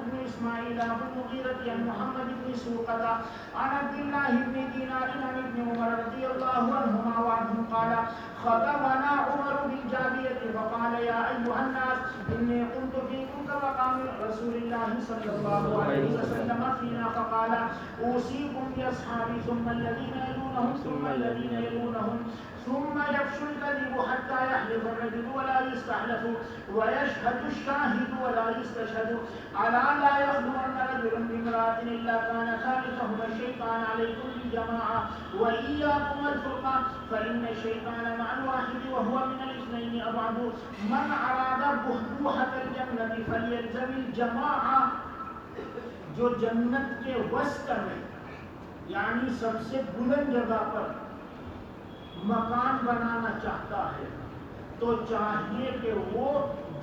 بن اسماعیل عن المغیرة عن محمد بن سوقة عن عبد الله بن دینار عن ابن عمر رضی اللہ عنہما وعنہم قال خطبنا عمر بالجابیة فقال يا أيها الناس إني قمت فيكم كمقام رسول الله صلى الله عليه وسلم فينا فقال أوصيكم بأصحابي ثم الذين يلونهم ثم الذين يلونهم ثم يفشو الكذب حتى يحلف الرجل ولا يستحلف ويشهد الشاهد ولا يستشهد ألا لا يخلون رجل بامرأة إلا كان ثالثهما الشيطان عليكم بالجماعة وإياكم الفرقة فإن الشيطان مع الواحد وهو من الاثنين أبعد من أراد بحبوحة الجنة فليلزم الجماعة. جو جنت کے وسط میں یعنی سب سے بلند جگہ پر مکان بنانا چاہتا ہے تو چاہیے کہ وہ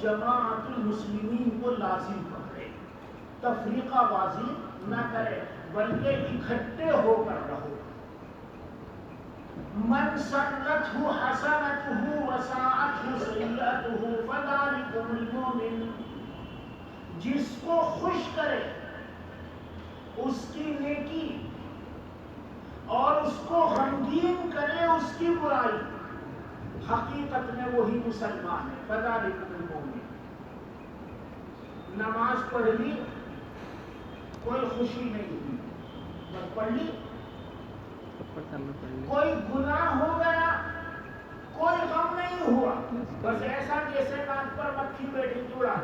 جماعت المسلمین کو لازم پکڑے، تفریقہ بازی نہ کرے بلکہ اکٹھے ہو کر رہو. من سرته حسنته وساءته سیئته فذلکم المؤمن. جس کو خوش کرے اس کی نیکی اور اس کو غمگین کرے اس کی برائی، حقیقت میں وہی مسلمان ہے. فذلکم المؤمن. نماز پڑھ لی کوئی خوشی نہیں ہوئی، بس پڑھ لی. کوئی گناہ ہو گیا کوئی غم نہیں ہوا، بس ایسا جیسے کان پر مکھی بیٹھی جڑا.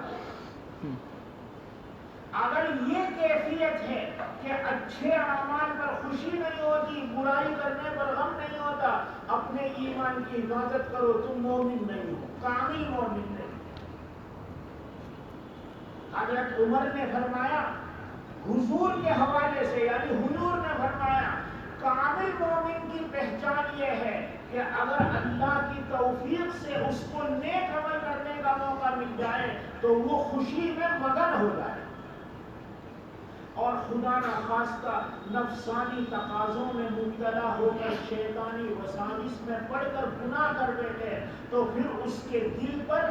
اگر یہ کیفیت ہے کہ اچھے اعمال پر خوشی نہیں ہوتی، برائی کرنے پر غم نہیں ہوتا، اپنے ایمان کی حفاظت کرو، تم مومن نہیں ہو، کامل مومن نہیں. حضرت عمر نے فرمایا حضور کے حوالے سے، یعنی حضور نے فرمایا کامل مومن کی پہچان یہ ہے کہ اگر اللہ کی توفیق سے اس کو نیک عمل کرنے کا موقع مل جائے تو وہ خوشی میں مگن ہو جائے، اور خدا نخواستہ نفسانی تقاضوں میں مبتلا ہو کر شیطانی وساوس میں پڑ کر گناہ کر بیٹھے تو پھر اس کے دل پر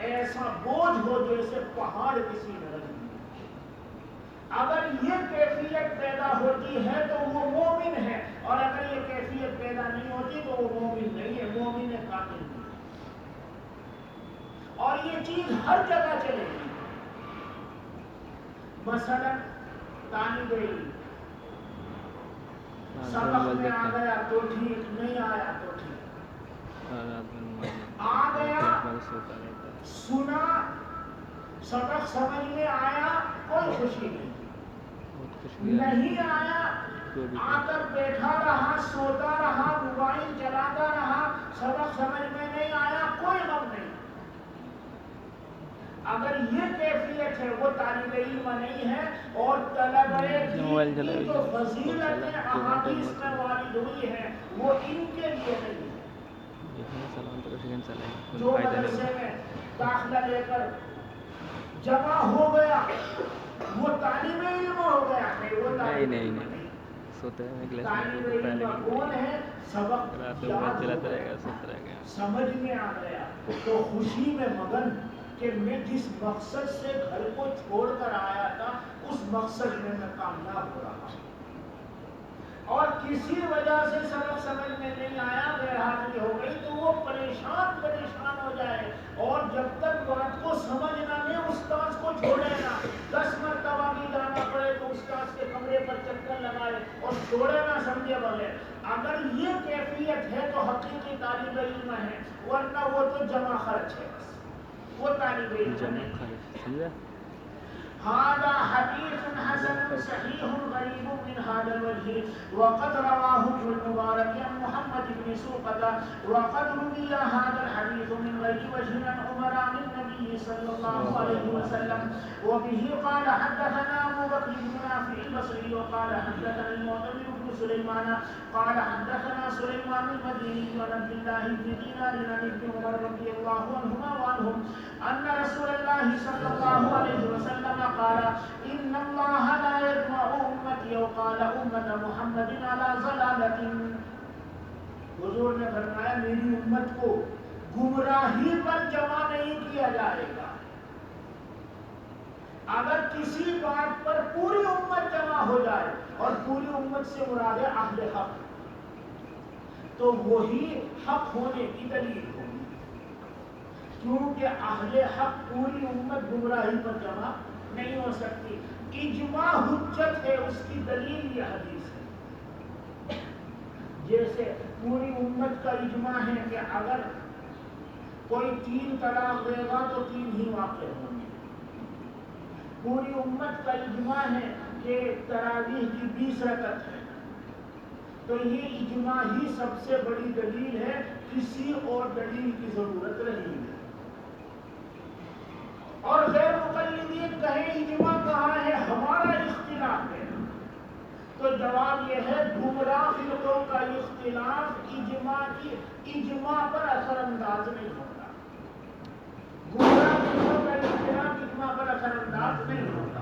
ایسا بوجھ ہو جیسے پہاڑ کسی نے رکھ دیا. اگر یہ کیفیت پیدا ہوتی ہے تو وہ مومن ہے، اور اگر یہ کیفیت پیدا نہیں ہوتی تو وہ مومن نہیں ہے، مومن کامل نہیں. اور یہ چیز ہر جگہ چلے گی. مثلا طالب علم سبق میں آ گیا تو ٹھیک، نہیں آیا تو ٹھیک. آ گیا سنا سبق سمجھ میں آیا کوئی خوشی نہیں، نہیں آیا آ کر بیٹھا رہا، سوتا رہا، موبائل چلاتا رہا، سبق سمجھ میں نہیں آیا کوئی غم نہیں. اگر یہ کیفیت ہے وہ طالب علم نہیں ہے. اور طلبہ دین کی جو فضیلتیں احادیث میں وارد ہوئی ہیں وہ ان کے لیے نہیں ہے. جو مدرسے میں داخلہ لے کر جمع ہو گیا وہ طالب علم ہو گیا، نہیں وہ طالب علم نہیں. طالب علم کون ہے؟ سبق یاد ہو گیا، سمجھ میں آ گیا تو خوشی میں مگن کہ میں جس مقصد سے گھر کو چھوڑ کر آیا تھا اس مقصد میں کامیاب ہو رہا ہوں. اور کسی وجہ سے سبق سمجھ میں نہیں آیا، غیر حاضری ہو گئی تو وہ پریشان ہو جائے، اور جب تک بات کو سمجھ نہ لے استاذ کو چھوڑے نہ. 10 مرتبہ بھی جانا پڑے تو استاذ کے کمرے پر چکر لگائے اور چھوڑے نہ سمجھے بغیر. اگر یہ کیفیت ہے تو حقیقی طالب علم ہے، ورنہ وہ تو جمع خرچ ہے، وہ طالب علم نہیں. هذا حديث حسن صحيح غريب من هذا الوجه وقد رواه ابن المبارك عن محمد بن سوقة وقد روي هذا الحديث من غير وجه عن عمر عن النبي صلى الله عليه وسلم. وبه قال حدثنا أبو بكر بن نافع البصري وقال حدثنا المعتمر بن سليمان قال حدثنا سليمان المديني عن عبد الله بن دينار عن ابن عمر رضي الله عنهما وعنهم أن رسول الله صلى الله عليه وسلم قال ان اللہ لا يجمع امتی او قال امت محمد علی ضلالۃ. حضور نے فرمایا میری امت کو گمراہی پر جمع نہیں کیا جائے گا. اگر کسی بات پر پوری امت جمع ہو جائے اور پوری امت سے مراد ہے اہل حق تو وہی حق ہونے کی دلیل ہوگی کیونکہ اہل حق پوری امت گمراہی پر جمع نہیں ہو سکتی اجماع حجت ہے اس کی دلیل یہ حدیث ہے جیسے پوری امت کا اجماع ہے کہ اگر کوئی 3 طلاق دے گا تو 3 ہی واقع ہوں گے پوری امت کا اجماع ہے کہ تراویح کی 20 رکعت ہے تو یہ اجماع ہی سب سے بڑی دلیل ہے کسی اور دلیل کی ضرورت نہیں ہے اور غیر مقلدین کہیں اجماع کہاں ہے ہمارا اختلاف ہے تو جواب یہ ہے گمراہ فرقوں کا اختلاف اجماع پر اثر انداز نہیں ہوتا گمراہ فرقوں کا اختلاف اجماع پر اثر انداز نہیں ہوتا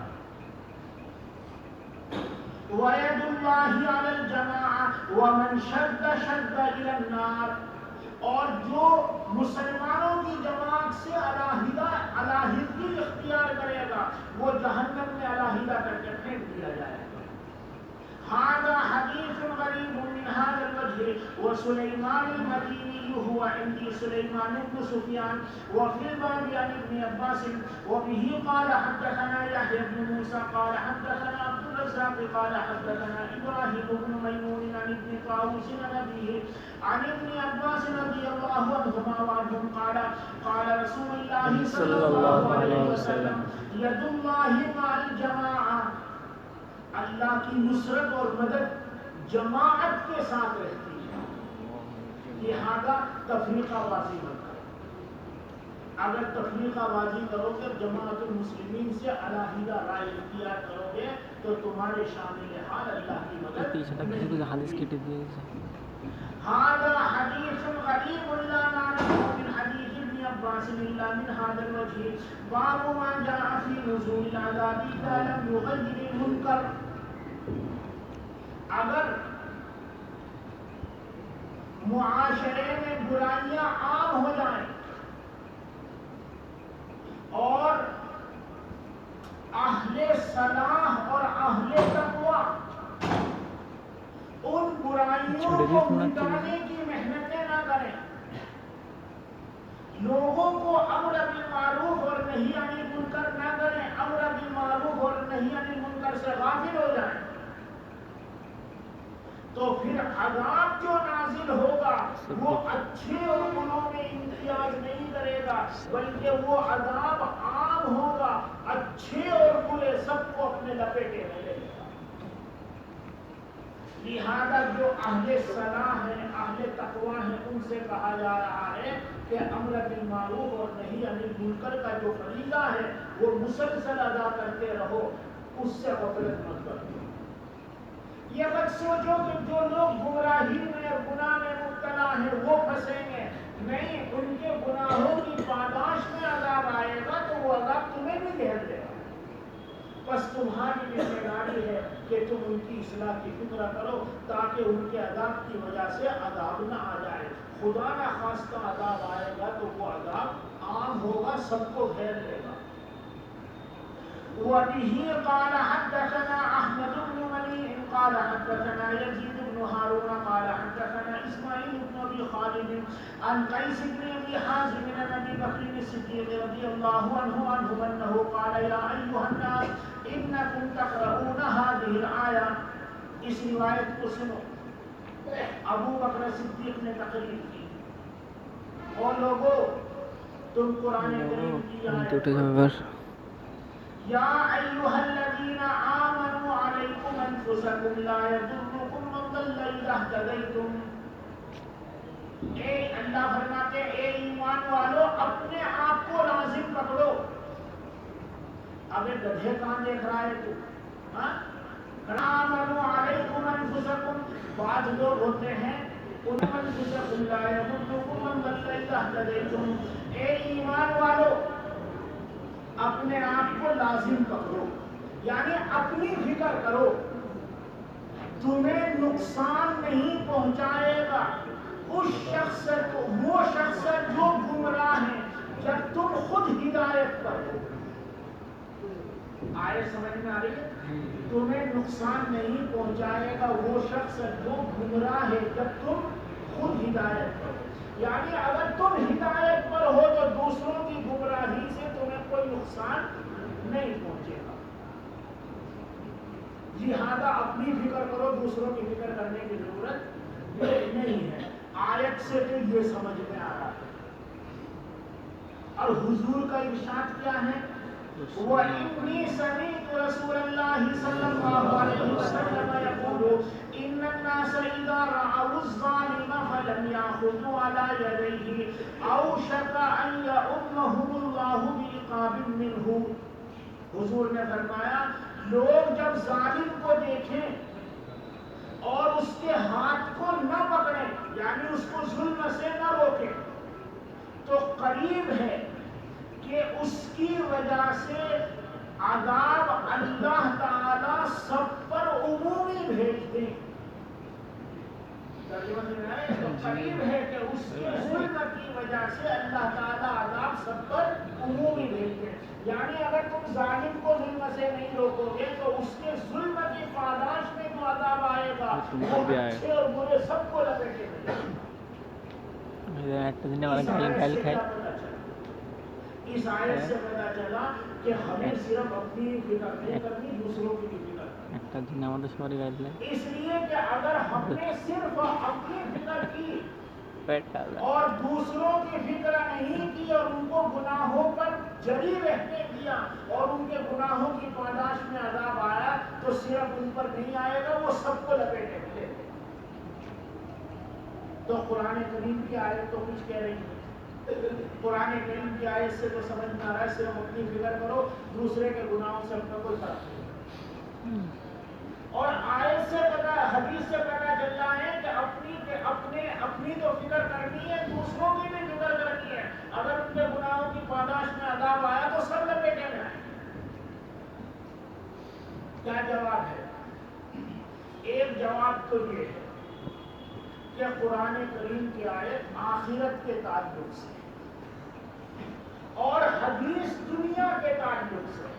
وَيَدُ اللَّهِ عَلَى الْجَمَاعَةِ وَمَنْ شَدَّ شَدَّ إِلَى النَّارِ اور جو مسلمانوں کی جماعت سے علیحدگی اختیار کرے گا وہ جہنم میں علیحدہ کر کے پھینک دیا جائے گا هذا حديث غريب من هذا الوجه وسليمان المديني هو عندي سليمان بن سفيان وفي الباب عن ابن عباس وبه قال حدثنا يحيى بن موسى قال حدثنا عبد الرزاق قال حدثنا إبراهيم بن ميمون عن ابن طاووس عن أبيه عن ابن عباس رضي الله عنهما وعنهم قال رسول الله صلى الله عليه وسلم يد الله مع الجماعة اللہ کی نصرت اور مدد جماعت کے ساتھ رہتی ہے لہذا تفریقہ بازی مت کرو اگر تفریقہ بازی کرو گے جماعت المسلمین سے علیحدہ رائے اختیار کرو گے تو تمہارے شامل حال اللہ کی مدد هذا حديث غريب لا نعرفه من حديث ابن عباس إلا من هذا الوجه باب ما جاء في نزول العذاب إذا لم يغير المنكر اگر معاشرے میں برائیاں عام ہو جائیں اور اہل صلاح اور اہل تقوی ان برائیوں کو مٹانے کی محنتیں نہ کریں لوگوں کو امر بالمعروف اور نہی عن المنکر نہ کریں امر بالمعروف اور نہی عن المنکر سے غافل ہو جائیں تو پھر عذاب جو نازل ہوگا وہ اچھے اور بروں میں امتیاز نہیں کرے گا بلکہ وہ عذاب عام ہوگا اچھے اور برے سب کو اپنے لپیٹے میں لے گا لہذا جو اہل صلاح ہیں اہل تقوی ہیں ان سے کہا جا رہا ہے کہ امر بالمعروف اور نہی عن المنکر کا جو فریضہ ہے وہ مسلسل ادا کرتے رہو اس سے غفلت مت کرو یہ مت سوچو کہ جو لوگ گمراہی میں اور گناہ میں مبتلا ہیں وہ پھنسیں گے نہیں ان کے گناہوں کی پاداش میں عذاب آئے گا تو وہ عذاب تمہیں بھی گھیر دے گا بس تمہاری ذمہ داری ہے کہ تم ان کی اصلاح کی فکر کرو تاکہ ان کے عذاب کی وجہ سے عذاب نہ آ جائے خدا نہ خواستہ عذاب آئے گا تو وہ عذاب عام ہوگا سب کو گھیر لے گا وبه قال حدثنا احمد بن منيع قال حدثنا يزيد بن هارون قال حدثنا اسماعيل بن ابي خالد عن قيس بن ابي حازم عن ابي بكر الصديق رضي الله عنه انه قال يا ايها الناس انكم تقرؤون هذه الايه اس روایت کو سنو ابو بکر صدیق نے تقریر کی اور لوگوں تم قرآن کریم کی آیت یا ایھا الذین آمنوا علیکم انفسکم لا یضرکم من ضل اذا اہتدیتم اے اللہ فرماتے اے ایمان والو اپنے آپ کو لازم پکڑو اب ایک گدھے کہاں دیکھ رہا ہے تو آمنوا علیکم انفسکم بعض لوگ ہوتے ہیں انفسکم لا یضرکم من ضل اذا اہتدیتم اے ایمان والو اپنے آپ کو لازم پکڑو یعنی اپنی فکر کرو تمہیں نقصان نہیں پہنچائے گا اس شخص کو وہ شخص جو گمراہ ہے جب تم خود ہدایت پر ہو آیت سمجھ میں آ رہی ہے؟ تمہیں نقصان نہیں پہنچائے گا وہ شخص جو گمراہ ہے جب تم خود ہدایت پر ہو. یعنی اگر تم ہدایت پر ہو تو دوسروں کی گمراہی سے تمہیں کوئی نقصان نہیں پہنچے گا. لہذا اپنی فکر کرو، دوسروں کی فکر کرنے کی ضرورت نہیں ہے. آیت سے تو یہ سمجھ میں آ رہا ہے. اور حضور کا ارشاد کیا ہے؟ وَإِنِّي سَمِعْتُ رَسُولَ اللَّهِ صَلَّى اللَّهُ عَلَيْهِ وَسَلَّمَ يَقُولُ إِنَّ النَّاسَ إِذَا رَأَوُا الظَّالِمَ فَلَمْ يَأْخُذُوا عَلَى يَدَيْهِ أَوْشَكَ أَن يَؤُمَّهُمُ اللَّهُ بِعِقَابٍ مِّنْهُ. حضور نے فرمایا لوگ جب ظالم کو دیکھیں اور اس کے ہاتھ کو نہ پکڑیں، یعنی اس کو ظلم سے نہ روکیں، تو قریب ہے کہ اس کی وجہ سے عذاب اللہ تعالی سب پر عمومی بھیج دیں. تو قریب ہے کہ اس کے ظلم کی وجہ سے اللہ تعالی عذاب سب پر عمومی بھیج دیں. یعنی اگر تم ظالم کو ظلم سے نہیں روکو گے تو اس کے ظلم کی پاداش میں جو عذاب آئے گا وہ اچھے اور برے سب کو لپیٹے میں جائے گا. اس آیت سے پتہ چلا کہ ہمیں صرف اپنی فکر نہیں کرنی، دوسروں کی بھی فکر کرنی. اس لیے کہ اگر ہم نے صرف اپنی فکر کی اور دوسروں کی فکر نہیں کی اور ان کو گناہوں پر جری رہنے دیا اور ان کے گناہوں کی پاداش میں عذاب آیا تو صرف ان پر نہیں آئے گا، وہ سب کو لپیٹے ملے. تو قرآن کریم کی آیت تو کچھ کہہ رہی ہے. قرآن کریم کی آیت سے تو سمجھ میں آ رہا ہے صرف اپنی فکر کرو، دوسرے کے گناہوں سے اپنا کوئی فرق نہیں. اور آیت سے پتہ، حدیث سے پتہ چلتا ہے کہ اپنی تو فکر کرنی ہے، دوسروں کی بھی فکر کرنی ہے. اگر ان کے گناہوں کی پاداش میں عذاب آیا تو سب لپیٹے میں آئے. کیا جواب ہے؟ ایک جواب تو یہ ہے کہ قرآن کریم کی آیت آخرت کے تعلق سے اور حدیث دنیا کے تعلق سے،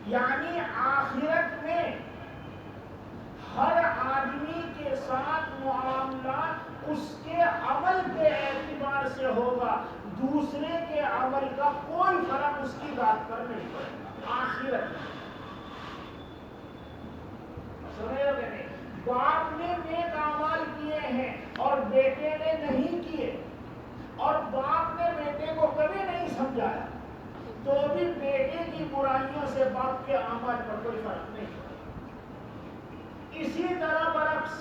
یعنی آخرت میں ہر آدمی کے ساتھ معاملات اس کے عمل کے اعتبار سے ہوگا، دوسرے کے عمل کا کوئی فرق اس کی ذات پر نہیں پڑے گا. آخرت سمجھ رہے ہیں؟ باپ نے نیک اعمال کیے ہیں اور بیٹے نے نہیں کیے، اور باپ نے بیٹے کو کبھی نہیں سمجھایا، تو بھی بیٹے کی برائیوں سے باپ کے اعمال پر کوئی فرق نہیں پڑا. اسی طرح برعکس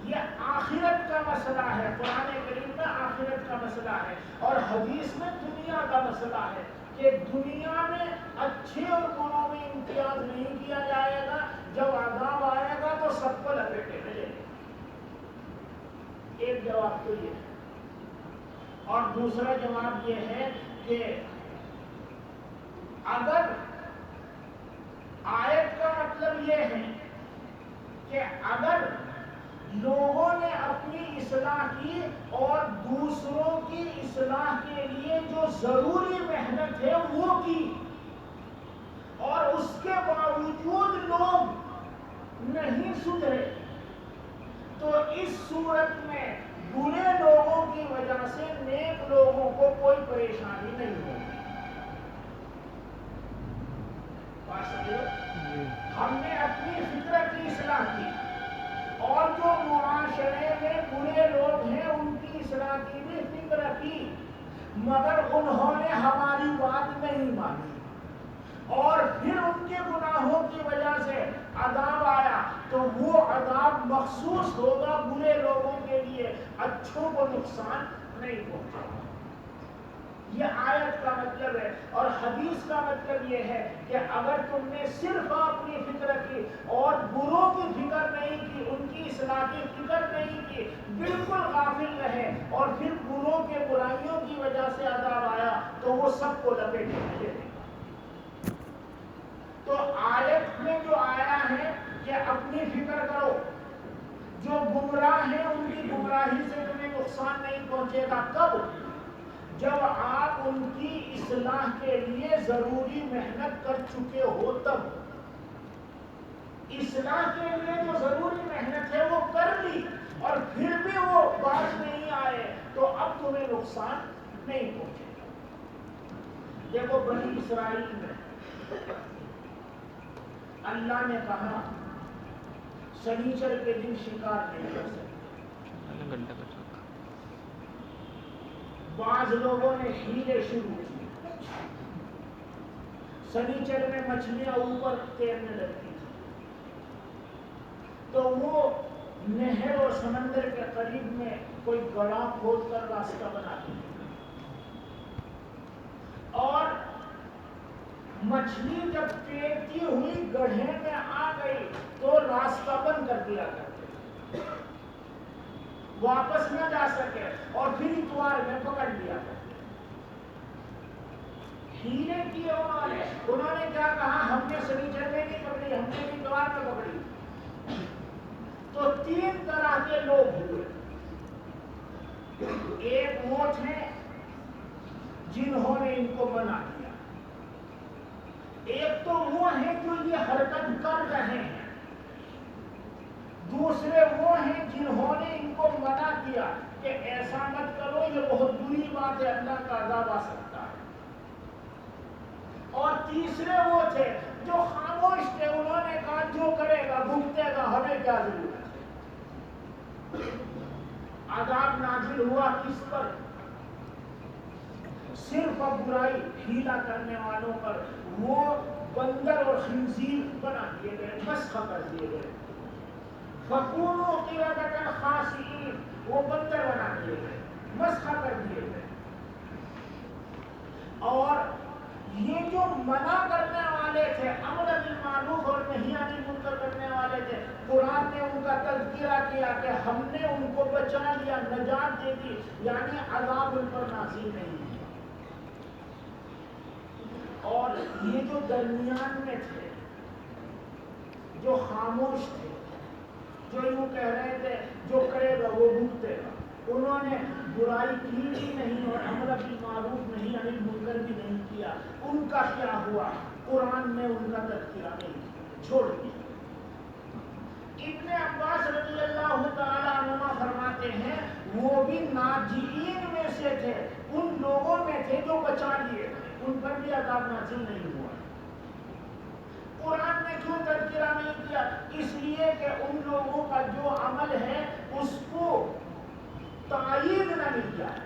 یہ آخرت کا مسئلہ ہے. قرآن کریم میں آخرت کا مسئلہ ہے اور حدیث میں دنیا کا مسئلہ ہے کہ دنیا میں اچھے اور بروں میں امتیاز نہیں کیا جائے گا. جب عذاب آئے گا تو سب کو لپیٹے میں لے گا. ایک جواب تو یہ ہے. اور دوسرا جواب یہ ہے کہ اگر آیت کا مطلب یہ ہے کہ اگر لوگوں نے اپنی اصلاح کی اور دوسروں کی اصلاح کے لیے جو ضروری محنت ہے وہ کی، اور اس کے باوجود لوگ نہیں سدھرے، تو اس صورت میں برے لوگوں کی وجہ سے نیک لوگوں کو کوئی پریشانی نہیں ہوگی. ہم نے اپنی فطرت کی اصلاح کی اور جو معاشرے میں برے لوگ ہیں ان کی اصلاح کی بھی فکر کی، مگر انہوں نے ہماری بات نہیں مانی اور پھر ان کے گناہوں کی وجہ سے عذاب آیا، تو وہ عذاب مخصوص ہوگا برے لوگوں کے لیے، اچھوں کو نقصان نہیں پہنچے گا. یہ آیت کا مطلب ہے. اور حدیث کا مطلب یہ ہے کہ اگر تم نے صرف اپنی فکر کی اور بروں کی فکر نہیں کی، ان کی اصلاح کی فکر نہیں کی، بالکل غافل رہے اور پھر بروں کے برائیوں کی وجہ سے عذاب آیا تو وہ سب کو لپیٹے میں لے لے گا. تو آیت میں جو آیا ہے کہ اپنی فکر کرو، جو گمراہ ہیں ان کی گمراہی سے تمہیں نقصان نہیں پہنچے گا. کب؟ جب آپ ان کی اصلاح کے لیے ضروری محنت کر چکے ہو تب. اصلاح کے لیے جو ضروری محنت ہے وہ کر لی اور پھر بھی وہ باز نہیں آئے تو اب تمہیں نقصان نہیں پہنچے گا. دیکھو بنی اسرائیل میں اللہ نے کہا شنیچر کے دن شکار نہیں کر سکتے. بعض لوگوں نے ہیلے شروع کی. شنیچر میں مچھلیاں اوپر تیرنے لگتی تھی تو وہ نہر اور سمندر کے قریب میں کوئی گڑھا کھود کر راستہ بناتی تھی اور مچھلی جب تیرتی ہوئی گڑھے میں آ گئی تو راستہ بند کر دیا کرتے واپس نہ جا سکے اور پھر اتوار میں پکڑ لیا کرتے. ہیلے کیے انہوں نے کیا کہا ہم نے شنیچر میں نہیں پکڑی ہم نے اتوار میں پکڑی. تو 3 طرح کے لوگ ہوئے. ایک وہ تھے جنہوں نے ان کو منع کیا. ایک تو وہ ہیں جو یہ حرکت کر رہے ہیں. دوسرے وہ ہیں جنہوں نے ان کو منع کیا کہ ایسا مت کرو یہ بہت بری بات ہے اللہ کا عذاب آ سکتا ہے. اور تیسرے وہ تھے جو خاموش تھے. انہوں نے کہا جو کرے گا بھگتے گا ہمیں کیا ضرورت ہے. عذاب نازل ہوا کس پر؟ صرف برائی ہیلا کرنے والوں پر. وہ بندر اور خنزیر بنا دیے گئے مسخ کر دیے گئے. فَكُونُوا قِرَدَةً خَاسِئِينَ وہ بندر بنا دیے گئے مسخ کر دیے گئے. اور یہ جو منع کرنے والے تھے امر بالمعروف اور نہی عن المنکر کرنے والے تھے قرآن نے ان کا تذکرہ کیا کہ ہم نے ان کو بچا لیا نجات دے دی یعنی عذاب ان پر نازل نہیں ہے. اور یہ جو درمیان میں تھے جو خاموش تھے جو یوں کہہ رہے تھے جو کرے گا وہ بھگتے گا انہوں نے برائی کی بھی نہیں اور امر بالمعروف نہیں عن المنکر بھی نہیں کیا. ان کا کیا ہوا؟ قرآن نے ان کا تذکرہ نہیں کیا چھوڑ دیا. ابن عباس رضی اللہ تعالیٰ عنہ فرماتے ہیں وہ بھی ناجین میں سے تھے ان لوگوں میں تھے جو بچا لیے ان پر بھی عذاب نازل نہیں ہوا. قرآن نے کیوں تذکرہ نہیں کیا؟ اس لیے کہ ان لوگوں کا جو عمل ہے اس کو تائید نہ مل جائے.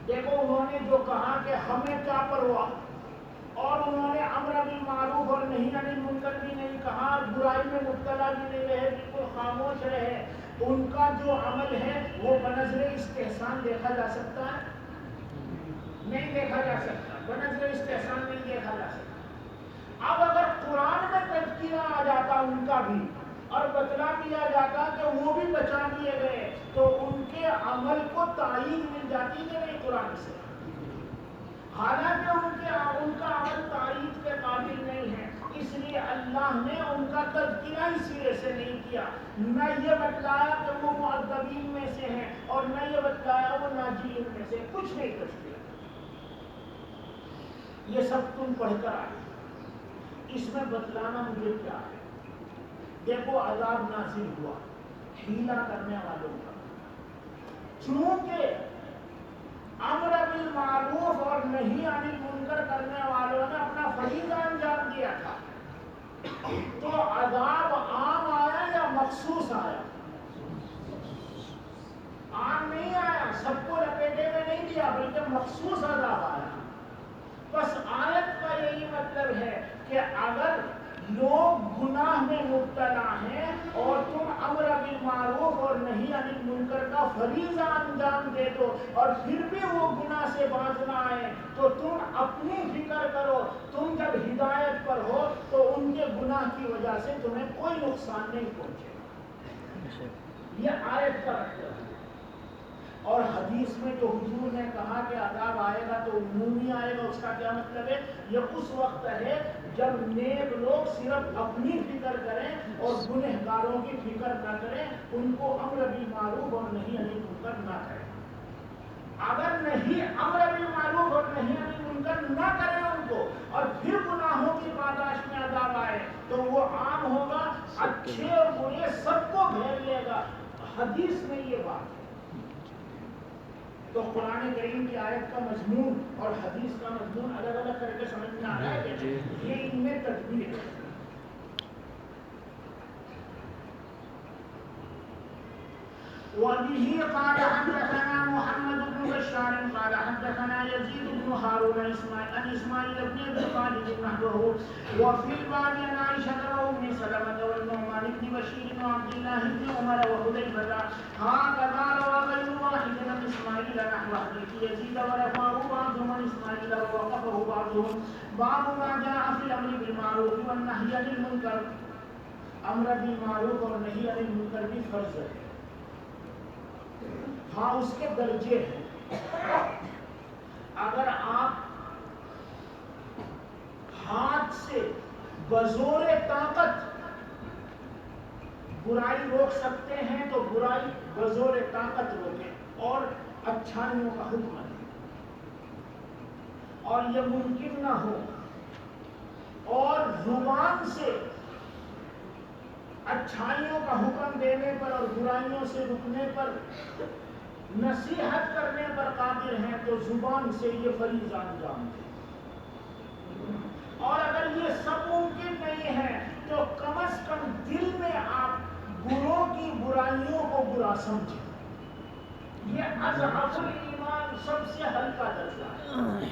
دیکھو انہوں نے جو کہا کہ ہمیں کیا پرواہ اور انہوں نے امر بالمعروف اور نہی عن المنکر بھی نہیں کہا برائی میں مبتلا بھی نہیں رہے بالکل خاموش رہے. ان کا جو عمل ہے وہ بنظر استحسان دیکھا جا سکتا ہے؟ نہیں دیکھا جا سکتا. بنظر استحسان نہیں دیکھا جا سکتا. اب اگر قرآن میں تذکرہ آ جاتا ان کا بھی اور بتلا دیا جاتا کہ وہ بھی بچا دیے گئے تو ان کے عمل کو تائید مل جاتی کہ نہیں قرآن سے. حالانکہ ان کا عمل تائید کے قابل نہیں ہے اس لیے اللہ نے ان کا تذکرہ اس سرے سے نہیں کیا. نہ یہ بتلایا کہ وہ معذبین میں سے ہیں اور نہ یہ بتلایا وہ ناجین میں سے. کچھ نہیں تذکرہ. یہ سب تم پڑھ کر آئے. اس میں بتلانا مجھے کیا ہے؟ دیکھو عذاب نازل ہوا ہیلا کرنے والوں کا. چونکہ امر بالمعروف اور نہی عن المنکر کرنے والوں نے اپنا فریضہ انجام دیا تھا تو عذاب عام آیا یا مخصوص آیا؟ عام نہیں آیا. سب کو لپیٹے میں نہیں دیا بلکہ مخصوص عذاب آیا. بس آیت کا یہی مطلب ہے کہ اگر لوگ گناہ میں مبتلا ہیں اور تم امر بالمعروف اور نہی عن المنکر کا فریضہ انجام دے دو اور پھر بھی وہ گناہ سے باز نہ آئے تو تم اپنی فکر کرو. تم جب ہدایت پر ہو تو ان کے گناہ کی وجہ سے تمہیں کوئی نقصان نہیں پہنچے. یہ آیت کا مطلب ہے. اور حدیث میں جو حضور نے کہا کہ عذاب آئے گا تو عمومی آئے گا اس کا کیا مطلب ہے؟ یہ اس وقت ہے جب نیک لوگ صرف اپنی فکر کریں اور گنہگاروں کی فکر نہ کریں ان کو امر بالمعروف اور نہی عن المنکر نہ کریں. اگر نہیں امر بالمعروف اور نہیں عن المنکر نہ کریں ان کو اور پھر گناہوں کی پاداش میں عذاب آئے تو وہ عام ہوگا، اچھے اور برے سب کو گھیر لے گا. حدیث میں یہ بات ہے. تو قرآن کریم کی آیت کا مضمون اور حدیث کا مضمون الگ الگ کر کے سمجھ میں آ رہا ہے کہ یہ ان میں تدبیر ہے. وبه قال حدثنا محمد بن بشار قال حدثنا يزيد بن هارون عن اسماعيل بن ابي خالد نحوه وفي الباب عن عائشة وام سلمة والنعمان بن بشير وعبد الله بن عمر وحذيفة هكذا روى غير واحد عن اسماعيل نحو حديث يزيد ورفعه بعضهم عن اسماعيل ووقفه بعضهم. باب ما جاء في الامر بالمعروف والنهي عن المنكر. امر بالمعروف اور نہی عن المنکر بھی فرض ہے. ہاں اس کے درجے ہیں. اگر آپ ہاتھ سے بزور طاقت برائی روک سکتے ہیں تو برائی بزور طاقت روکیں اور اچھائیوں کا حکم دیں. اور یہ ممکن نہ ہو اور زبان سے اچھائیوں کا حکم دینے پر اور برائیوں سے رکنے پر نصیحت کرنے پر قادر ہیں تو زبان سے یہ فریضہ انجام دیں. اور اگر یہ سب ممکن نہیں ہے تو کم از کم دل میں آپ بروں کی برائیوں کو برا سمجھیں. یہ اضعف الایمان سب سے ہلکا درجہ ہے.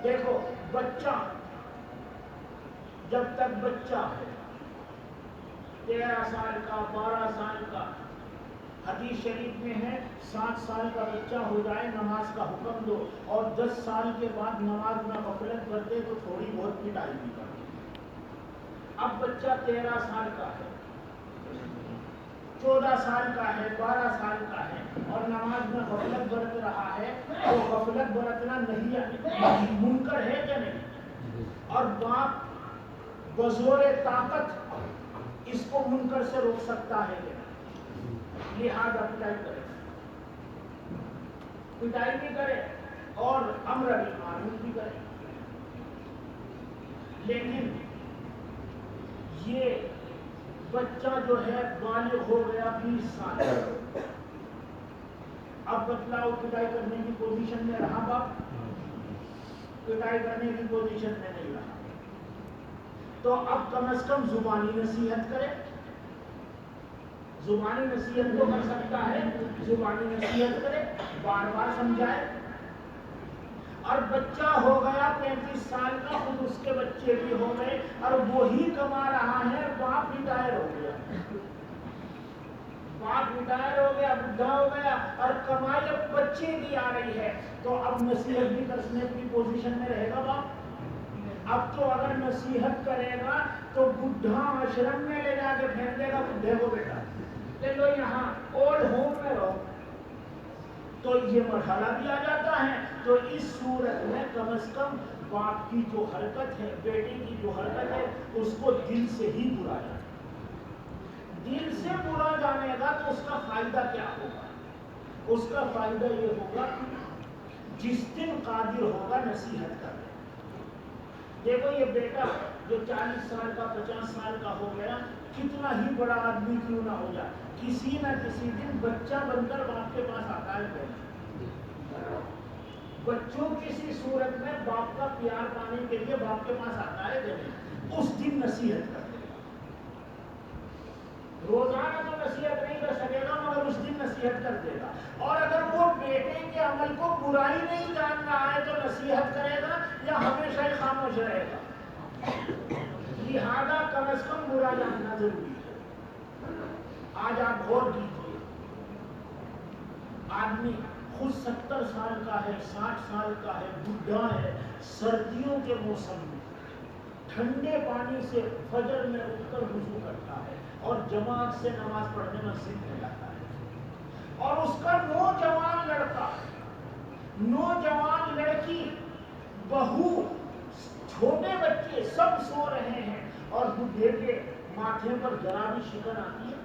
دیکھو بچہ جب تک بچہ ہے 13 سال کا 12 سال کا، حدیث شریف میں ہے 7 سال کا بچہ ہو جائے نماز کا حکم دو اور 10 سال کے بعد نماز میں غفلت برتے تو تھوڑی بہت پٹائی بھی کرو. اب بچہ 13 سال کا ہے 14 سال کا ہے 12 سال کا ہے اور نماز میں غفلت برت رہا ہے تو غفلت برتنا نہیں منکر ہے کہ نہیں؟ اور باپ بزور طاقت اس کو منکر سے روک سکتا ہے کہ نہیں؟ لہذا پٹائی کرے، پٹائی بھی کرے اور امر بالمعروف بھی کرے. لیکن یہ بچہ جو ہے بالغ ہو گیا 20 سال، اب بتلاؤ پٹائی کرنے کی پوزیشن میں رہا باپ؟ پٹائی کرنے کی پوزیشن میں نہیں رہا. تو اب کم از کم زبانی نصیحت کرے. زبانی نصیحت تو کر سکتا ہے، زبانی نصیحت کرے، بار بار سمجھائے. اور بچہ ہو گیا 35 سال کا، خود اس کے بچے بھی ہو گئے اور وہی کما رہا ہے، باپ ریٹائر ہو گیا، باپ ریٹائر ہو گیا، بڈھا ہو گیا اور کمائی اب بچے کی آ رہی ہے تو اب نصیحت بھی کرنے کی پوزیشن میں رہے گا باپ؟ اب تو اگر نصیحت کرے گا تو بڈھا آشرم میں لے جا کے پھینک دے گا بڈھے کو، بیٹا لے لو یہاں اولڈ ہوم میں رہو. تو یہ مرحلہ بھی آ جاتا ہے. تو اس صورت میں کم از کم باپ کی جو حرکت ہے، بیٹے کی جو حرکت ہے، اس کو دل سے ہی برا جانا. دل سے برا جانے گا تو اس کا فائدہ کیا ہوگا؟ اس کا فائدہ یہ ہوگا جس دن قادر ہوگا نصیحت کرنے. دیکھو یہ بیٹا جو 40 سال کا 50 سال کا ہو گیا، کتنا ہی بڑا آدمی کیوں نہ ہو جائے، کسی نہ کسی دن بچہ بن کر باپ کے پاس آتا ہے. بچوں کسی صورت میں باپ کا پیار پانے کے لیے باپ کے پاس آتا ہے. اس دن نصیحت کرتے. روزانہ تو نصیحت نہیں کر سکے گا مگر اس دن نصیحت کر دے گا. اور اگر وہ بیٹے کے عمل کو برائی نہیں جان رہا ہے تو نصیحت کرے گا یا ہمیشہ ہی خاموش رہے گا؟ لہذا کم از کم برا جاننا ضروری ہے. آج آپ غور کیجیے، آدمی خود 70 سال کا ہے، 60 سال کا ہے، بوڑھا ہے، سردیوں کے موسم میں ٹھنڈے پانی سے فجر میں اٹھ کر وضو کرتا ہے اور جماعت سے نماز پڑھنے مسجد میں جاتا ہے. اور اس کا نوجوان لڑکا، نوجوان لڑکی، بہو، چھوٹے بچے سب سو رہے ہیں اور بڈھے کے ماتھے پر ذرا بھی شکن آتی ہے.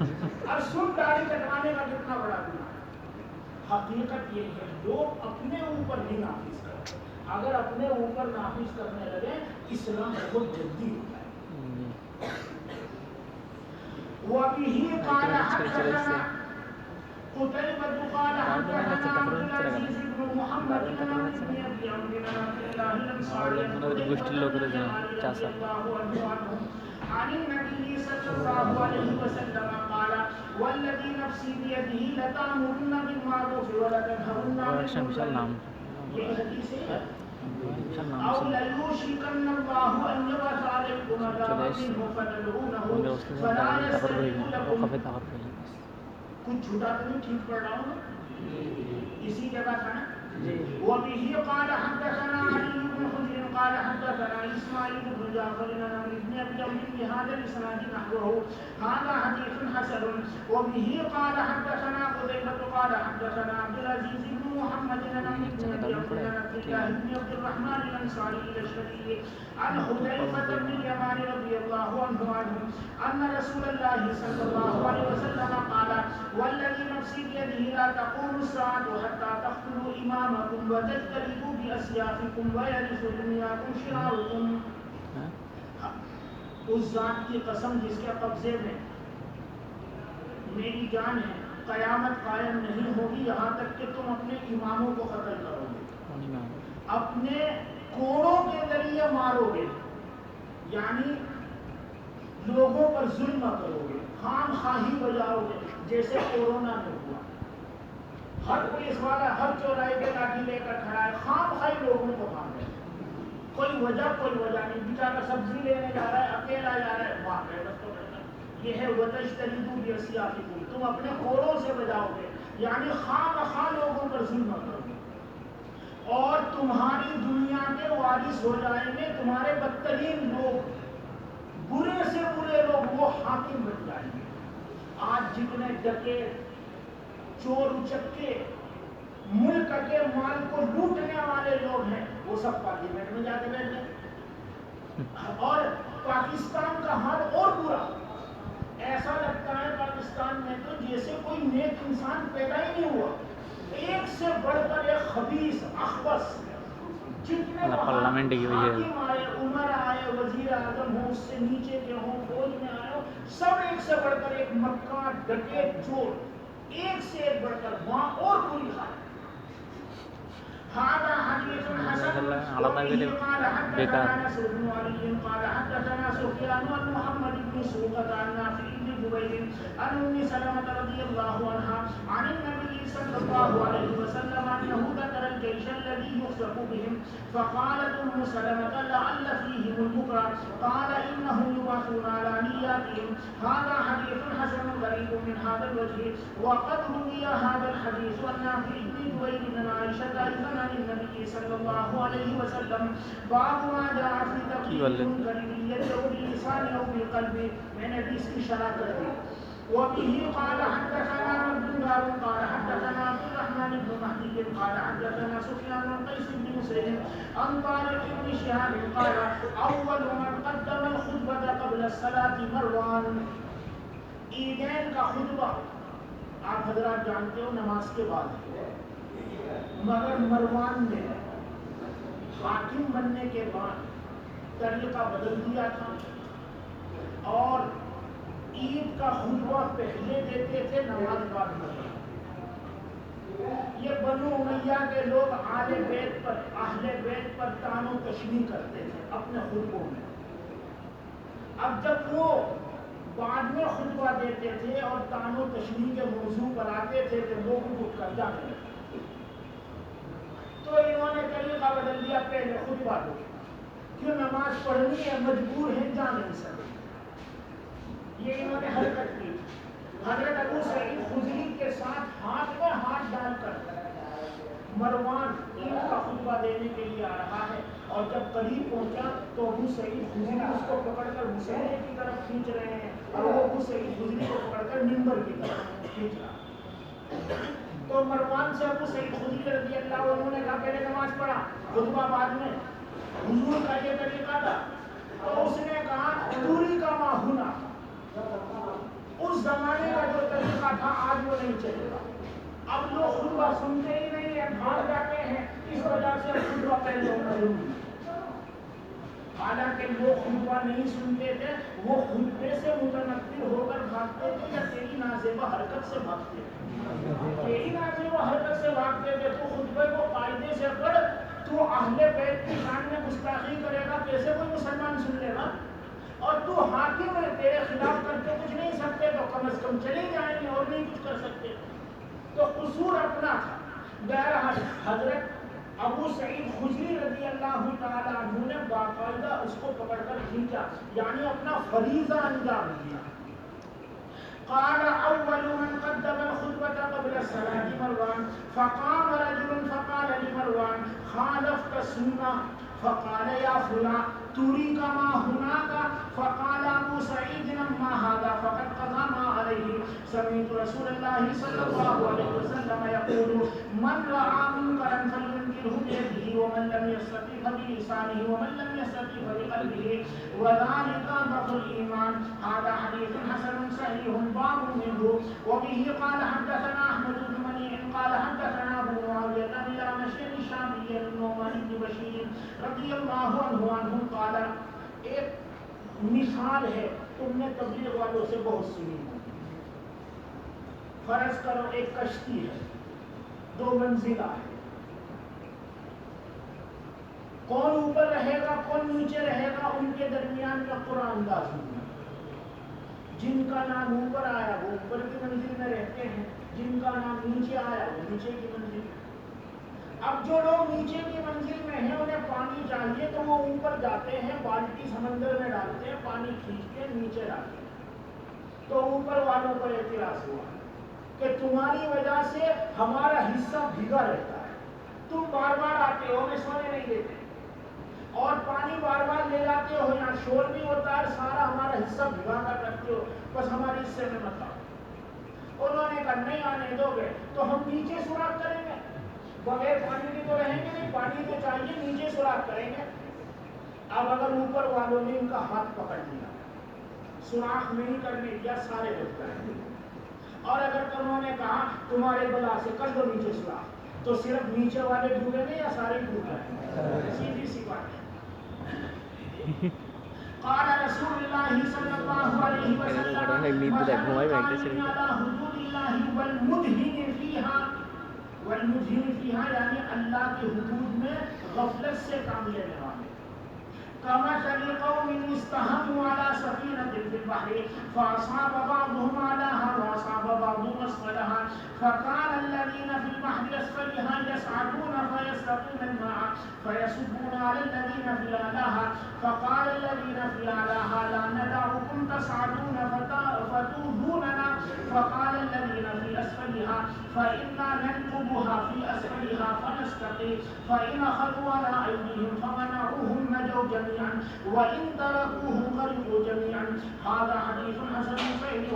اب سن داڑھی کٹوانے کا کتنا بڑا گناہ ہے. حقیقت یہ ہے لوگ اپنے اوپر نہیں نافذ کرتے. اگر اپنے اوپر نافذ کرنے لگے اسلام بہت جلدی ہوتا ہے. وَبِهِ قَالَ حَدَّثَنَا قُتَيْبَةُ قَالَ حَدَّثَنَا عَبْدُ الْعَزِيزِ بْنُ مُحَمَّدٍ عن ابن أبي عمرو عن عبد الله الأنصاري عن النبي صلى الله عليه وسلم قال والذي نفسي بيده لتأمرن بالمعروف ولتنهون عن المنكر. یہ حدیث ہے. أو ليوشكن الله أن يبعث عليكم عذابا منه فتدعونه فلا يستجيب لكم. کچھ جھوٹا تو نہیں ٹھیک پڑھ رہا ہوں اسی جگہ تھا نا. وبه قال حدثنا علي بن حجر قال حدثنا اسماعيل بن جعفر عن ابن ابي عمرو بهذا الاسناد نحوه هذا حديث حسن. وبه قال حدثنا قتيبة قال حدثنا عبد العزيز بن محمد عن ابن ابي عمرو عن عبد الله بن عبد الرحمن الانصاري الاشعري عن حذيفة بن اليمان رضي الله عنه ان رسول الله صلى الله عليه وسلم قال والذي نفسي بيده لا تقوم الساعة حتى تقتلوا إمامكم وتجتلبوا بأسيافكم ويرث دنياكم شراركم. اس ذات کی قسم جس کے قبضے میں میری جان ہے قیامت قائم نہیں ہوگی یہاں تک کہ تم اپنے اماموں کو قتل کرو گے, اپنے کوڑوں کے ذریعے مارو گے, یعنی لوگوں پر ظلم کرو گے, خام خواہی بجاؤ گے جیسے کورونا میں ہوا. ہر پولیس والا ہر چوراہے پہ لاٹھی لے کر کھڑا ہے, خام خواہی لوگوں کو مار رہے ہیں, کوئی وجہ نہیں. بیچارہ سبزی لینے جا رہا ہے اکیلا جا رہا ہے مار رہے ہیں. یہ ہے وَتَجْتَنِبُوا بِأَسْيَافِكُمْ, تم اپنے کوڑوں سے بجاؤ گے, یعنی خام خواہ لوگوں پر ظلم کرو گے, اور تمہاری دنیا کے وارث ہو جائیں گے تمہارے بدترین لوگ, برے سے برے لوگ, وہ حاکم بن جائیں گے. آج جتنے ڈکیت چور اچکے ملک کے مال کو لوٹنے والے لوگ ہیں وہ سب پارلیمنٹ میں جا کے بیٹھ گئے. اور پاکستان کا حال اور برا, ایسا لگتا ہے پاکستان میں تو جیسے کوئی نیک انسان پیدا ہی نہیں ہوا, ایک سے بڑھ کر ایک خبیث اخبث. جتنے حاکم آئے, عمر آئے, وزیر اعظم ہوں, اس سے نیچے کے ہوں, فوج میں آئے ہوں, سب ایک سے بڑھ کر ایک مکار ڈکیت چور, ایک سے ایک بڑھ کر وہاں اور بری حال. هذا حديث حسن. وبه قال حدثنا نصر بن علي قال حدثنا سفيان عن محمد بن سوقة عن نافع بن جبير عن ام سلمة رضي الله عنها عن النبي صلى الله عليه وسلم انه ذكر الجيش الذي يخسف بهم فقالت ام سلمة لعل فيهم البكرة قال انهم يبعثون على نياتهم. هذا حديث حسن غريب من هذا الوجه وقد روي هذا الحديث عن نافع بن جبير عن عائشة ايضا عن النبي صلى الله عليه وسلم. باب ما جاء في تقييد المنكر باليد او باللسان او بالقلب. میں نے حدیث کی شرح کر دی. وبه قال حدثنا عبد الله قال حدثنا عبد الرحمن بن مهدي قال حدثنا سفيان بن قيس بن مسلم عن طارق بن شهاب قال اول من قدم الخطبة قبل الصلاة مروان. عیدین کا خطبہ آپ حضرات جانتے ہو نماز کے بعد, مگر مروان نے حاکم بننے کے بعد طریقہ بدل دیا تھا اور عید کا خطبہ پہلے دیتے تھے نماز بعد میں. یہ بنو امیہ کے لوگ اہل بیت پر طعن و تشنیع کرتے تھے اپنے خطبوں میں. اب جب وہ بعد میں خطبہ دیتے تھے اور طعن و تشنیع کے موضوع پر آتے تھے تو لوگوں کو قبضہ کرتے تھے. تو انہوں نے طریقہ بدل دیا, پہلے خطبہ دو, کیوں نماز پڑھنی ہے, مجبور ہیں, جا نہیں سکتے. یہ انہوں نے حرکت کی. حضرت ابو سعید خدری کے ساتھ ہاتھ میں ہاتھ ڈال کر مروان عید کا خطبہ دینے کے لیے آ رہا ہے, اور جب قریب پہنچا تو ابو سعید خدری اس کو پکڑ کر مسئلے کی طرف کھینچ رہے ہیں, اور وہ ابو سعید خدری کو پکڑ کر منبر کی طرف کھینچ رہا. تو مروان سے ابو سعید خدری رضی اللہ عنہ نے کہا پہلے نماز پڑھا, خطبہ بعد میں. حضور کا یہ طریقہ تھا. تو اس نے کہا دوری کا ما ہونا, اس زمانے کا جو طریقہ تھا آج وہ نہیں چلے گا. اب لوگ خطبہ سنتے ہی نہیں ہیں, بھاگ جاتے ہیں, اس وجہ سے خطبہ پہلے ہونا ضروری ہے. حالانکہ لوگ خطبہ نہیں سنتے تھے, وہ خطبے سے متنفر ہو کر بھاگتے تھے یا تیری نازیبہ حرکت سے بھاگتے تھے. تیری نازیبہ حرکت سے بھاگتے تھے تو خطبے کو قاعدے سے پڑھ. تو اہل بیت کی شان میں گستاخی کرے گا, کیسے کوئی مسلمان سن لے گا؟ اور تو حاکم ہے, تیرے خلاف کر کے کچھ نہیں سکتے تو کم از کم چلے جائیں گے اور نہیں کچھ کر سکتے. تو قصور اپنا تھا. بہرحال حضرت ابو سعید خدری رضی اللہ تعالیٰ عنہ نے باقاعدہ اس کو پکڑ کر کھینچا, یعنی اپنا فریضہ انجام دیا. قال اول من قدم الخطبة قبل الصلاة مروان فقام رجل فقال لمروان خالفت السنة فقال يا فلان تريك ما هناك فقال ابو سعيد اما هذا فقد قضى ما عليه. سمعت رسول الله صلى الله عليه وسلم يقول من رأى منكرا فلينكره بيده ومن لم يستطع فبلسانه ومن لم يستطع فبقلبه وذلك ضعف الإيمان. هذا حديث حسن صحيح باب منه. وبه قال حدثنا أحمد بن منيع قال حدثنا أبو معاوية عن الأعمش عن الشعبي عن النعمان بن بشير رضی اللہ عنہ قال. ایک مثال ہے, تم نے تبلیغ والوں سے بہت سنی. فرض کرو ایک کشتی ہے, 2 منزلہ ہے, کون اوپر رہے گا کون نیچے رہے گا ان کے درمیان کا قرآن انداز ہوگا. جن کا نام اوپر آیا وہ اوپر کی منزل میں رہتے ہیں, جن کا نام نیچے آیا وہ نیچے کی منزل. اب جو لوگ نیچے کی منزل میں ہیں انہیں پانی چاہیے تو وہ اوپر جاتے ہیں, بالٹی سمندر میں ڈالتے ہیں, پانی کھینچ کے نیچے ڈالتے ہیں. تو اوپر والوں کو اعتراض ہوا کہ تمہاری وجہ سے ہمارا حصہ بھیگا رہتا ہے, تم بار بار آتے ہو, ہمیں سونے نہیں دیتے, اور پانی بار بار لے جاتے ہو, یہاں شور بھی ہوتا ہے, سارا ہمارا حصہ بھگا کر رکھتے ہو, بس ہمارے حصے میں مت آؤ. انہوں نے کہا نہیں آنے دو گے تو ہم نیچے سوراخ کریں گے, بغیر پانی کے تو رہیں گے نہیں, پانی تو چاہیے, نیچے سوراخ کریں گے. اب اگر اوپر والوں نے ان کا ہاتھ پکڑ لیا, سوراخ نہیں کرنے دیا, سارے ڈوب جائیں گے. اور اگر انہوں نے کہا تمہارے بلا سے کر دو نیچے سوراخ, تو صرف نیچے والے ڈوبیں گے یا سارے ڈوب جائیں گے؟ سیدھی سی بات ہے. قال رسول اللہ صلی اللہ علیہ وسلم والمدھن فیہا یعنی اللہ کے حدود میں غفلت سے کام لینے والے. كمثل قوم استهموا على سفينة في البحر فأصاب بعضهم أعلاها وأصاب بعضهم أسفلها فكان الذين في البحر أسفلها يصعدون فيستقون الماء فيصبون على الذين في أعلاها فقال الذين في أعلاها لا ندعكم تصعدون فتوهوننا فقال الذين في أسفلها فإنا ننكبها في أسفلها فنستقي فإن أخذوا على أيديهم فمنعوهم نجوا جميعا وإن تركوه غرقوا جميعا. هذا حديث حسن صحيح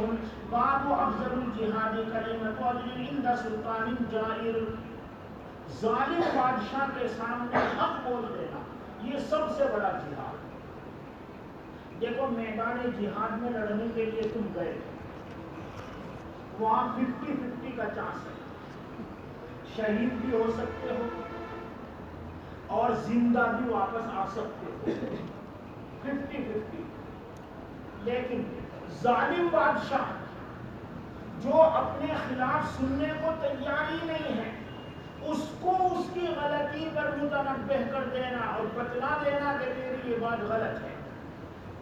باب أفضل الجهاد كلمة أجر عند سلطان جائر. ظالم بادشاہ کے سامنے حق بول دینا یہ سب سے بڑا جہاد. دیکھو میدان جہاد میں لڑنے کے لیے تم گئے, وہاں 50-50 کا چانس ہے, شہید بھی ہو سکتے ہو اور زندہ بھی واپس آ سکتے ہو, 50-50. لیکن ظالم بادشاہ جو اپنے خلاف سننے کو تیار ہی نہیں ہے, اس کو اس کی غلطی پر متنبہ کر دینا اور بتلا دینا کہ میری یہ بات غلط ہے,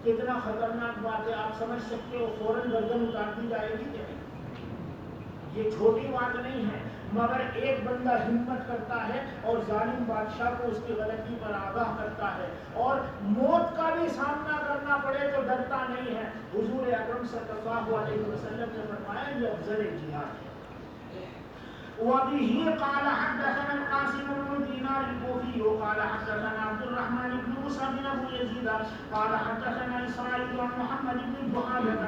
کتنا خطرناک بات ہے. آپ سمجھ سکتے ہو فوراً گردن اتار دی جائے گی کہ نہیں. یہ چھوٹی بات نہیں ہے, مگر ایک بندہ ہمت کرتا ہے اور ظالم بادشاہ کو اس کی غلطی پر آگاہ کرتا ہے اور موت کا بھی سامنا کرنا پڑے تو ڈرتا نہیں ہے. حضور اکرم صلی اللہ علیہ وسلم نے فرمایا یہ افضل جہاد ہے. وبه قال حدثنا القاسم بن دينار الكوفي قال حدثنا عبد الرحمن بن موسى بن ابو يزيد قال حدثنا اسماعيل بن محمد بن جهادة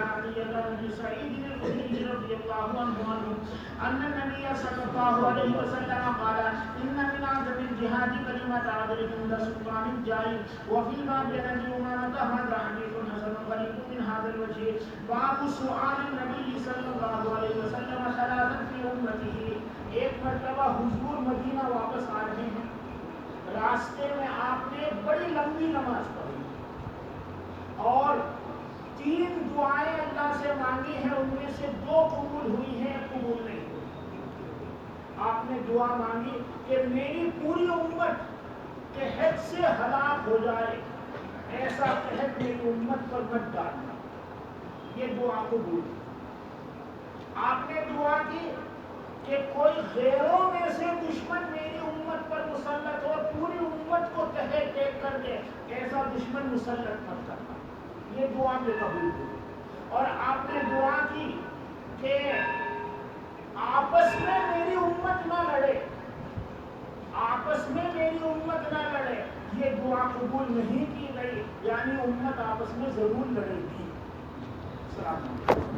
عن ابي سعيد الخدري رضي الله عنه ان النبي صلى الله عليه وسلم قال ان من اعظم الجهاد كلمة عدل عند سلطان جائر. وفي الباب عن ابي امامة هذا حديث حسن غريب من هذا الوجه. باب سؤال النبي صلی اللہ علیہ وسلم ثلاثا فی امته. ایک مرتبہ حضور مدینہ واپس آ رہے ہیں، راستے میں آپ نے بڑی لمبی نماز پڑھی اور 3 دعائیں اللہ سے مانگی ہیں، ان میں سے 2 قبول ہوئی ہیں، قبول نہیں ہوئی. آپ نے دعا مانگی کہ میری پوری امت قحط سے ہلاک ہو جائے، ایسا قحط میری امت پر مت ڈالنا. یہ دعا قبول. آپ نے دعا کی کہ کوئی غیروں میں سے دشمن میری امت پر مسلط ہو، پوری امت کو تہہ ٹیک کر دے، ایسا دشمن مسلط مت کرنا. یہ دعا پہ قبول ہوئی. اور آپ نے دعا کی کہ آپس میں میری امت نہ لڑے، آپس میں میری امت نہ لڑے. یہ دعا قبول نہیں کی گئی، یعنی امت آپس میں ضرور لڑے گی. السلام علیکم.